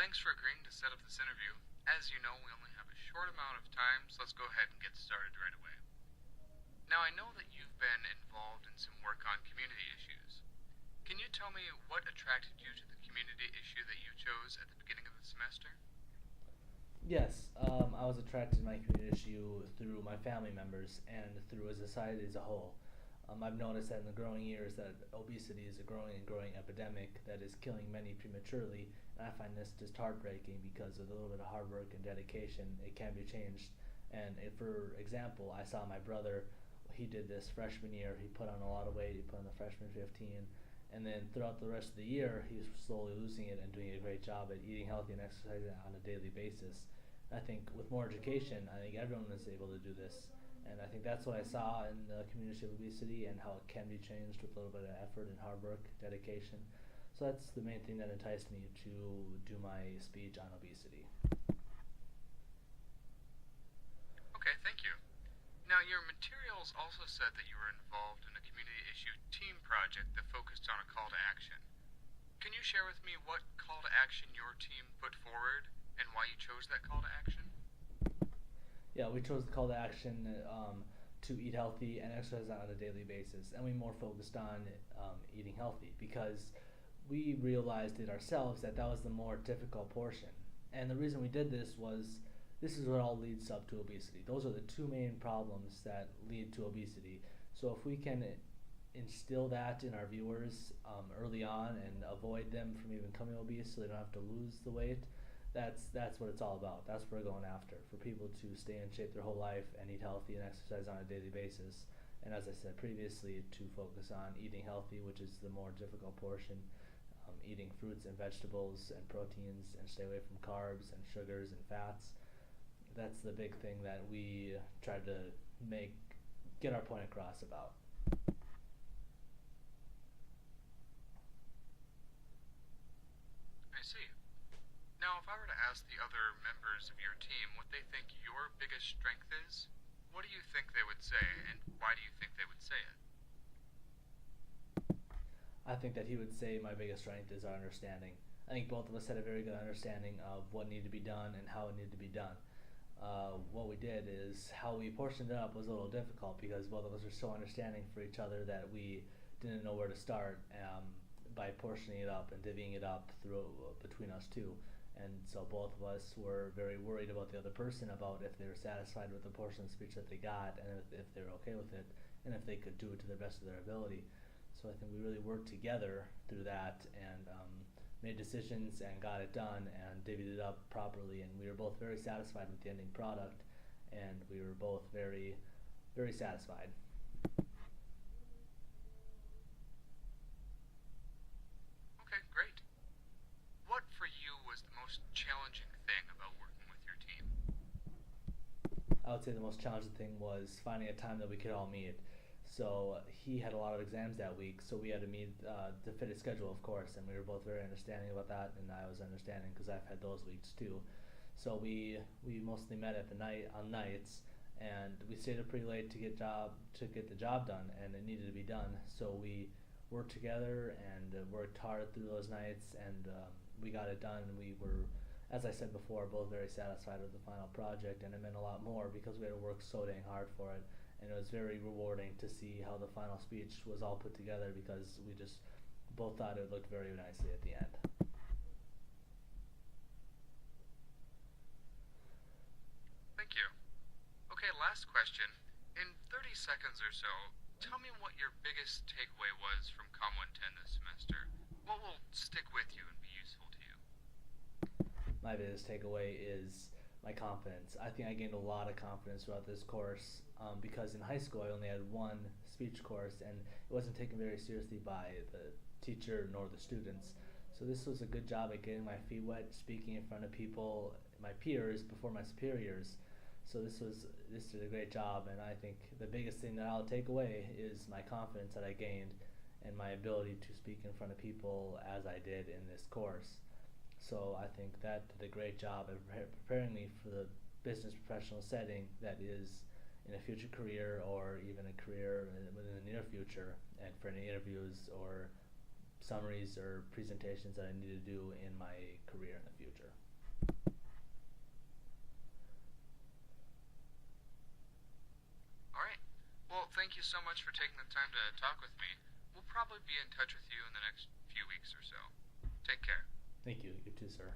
thanks for agreeing to set up this interview. As you know, we only have a short amount of time, so let's go ahead and get started right away. Now, I know that you've been involved in some work on community issues. Can you tell me what attracted you to the community issue that you chose at the beginning of the semester? Yes, I was attracted to my community issue through my family members and through a society as a whole. I've noticed that in the growing years that obesity is a growing and growing epidemic that is killing many prematurely, and I find this just heartbreaking because with a little bit of hard work and dedication, it can be changed. And for example, I saw my brother. He did this freshman year. He put on a lot of weight. He put on the freshman 15, and then throughout the rest of the year, he was slowly losing it and doing a great job at eating healthy and exercising on a daily basis. I think with more education, I think everyone is able to do this. And I think that's what I saw in the community of obesity and how it can be changed with a little bit of effort and hard work, dedication. So that's the main thing that enticed me to do my speech on obesity. Okay, thank you. Now, your materials also said that you were involved in a community issue team project that focused on a call to action. Can you share with me what call to action your team put forward and why you chose that call to action? Yeah, we chose the call to action to eat healthy and exercise on a daily basis, and we more focused on eating healthy because we realized it ourselves that that was the more difficult portion. And the reason we did this was this is what all leads up to obesity. Those are the two main problems that lead to obesity. So if we can instill that in our viewers early on and avoid them from even becoming obese so they don't have to lose the weight, that's what it's all about. That's what we're going after, for people to stay in shape their whole life and eat healthy and exercise on a daily basis. And as I said previously, to focus on eating healthy, which is the more difficult portion, eating fruits and vegetables and proteins and stay away from carbs and sugars and fats. That's the big thing that we try to make get our point across about. I see. Now, if I were to ask the other members of your team what they think your biggest strength is, what do you think they would say, and why do you think they would say it? I think that he would say my biggest strength is our understanding. I think both of us had a very good understanding of what needed to be done and how it needed to be done. What we did is how we portioned it up was a little difficult because both of us were so understanding for each other that we didn't know where to start by portioning it up and divvying it up through between us two. And so both of us were very worried about the other person about if they were satisfied with the portion of speech that they got and if they were okay with it and if they could do it to the best of their ability. So I think we really worked together through that and made decisions and got it done and divvied it up properly. And we were both very satisfied with the ending product, and we were both very, very satisfied. Okay, great. What for you was the most challenging thing about working with your team? I would say the most challenging thing was finding a time that we could all meet. So he had a lot of exams that week, so we had to meet to fit his schedule, of course, and we were both very understanding about that, and I was understanding because I've had those weeks too. So we mostly met at the night on nights, and we stayed up pretty late to get the job done, and it needed to be done. So we worked together and worked hard through those nights, and we got it done. And we were, as I said before, both very satisfied with the final project, and it meant a lot more because we had to work so dang hard for it. And it was very rewarding to see how the final speech was all put together because we just both thought it looked very nicely at the end. Thank you. Okay, last question. In 30 seconds or so, tell me what your biggest takeaway was from Com 110 this semester. What will stick with you and be useful to you? My biggest takeaway is my confidence. I think I gained a lot of confidence throughout this course because in high school I only had one speech course and it wasn't taken very seriously by the teacher nor the students. So this was a good job at getting my feet wet, speaking in front of people, my peers before my superiors. So this did a great job, and I think the biggest thing that I'll take away is my confidence that I gained and my ability to speak in front of people as I did in this course. So I think that did a great job of preparing me for the business professional setting that is in a future career or even a career within the near future and for any interviews or summaries or presentations that I need to do in my career in the future. All right. Well, thank you so much for taking the time to talk with me. We'll probably be in touch with you in the next few weeks or so. Take care. Thank you. You too, sir.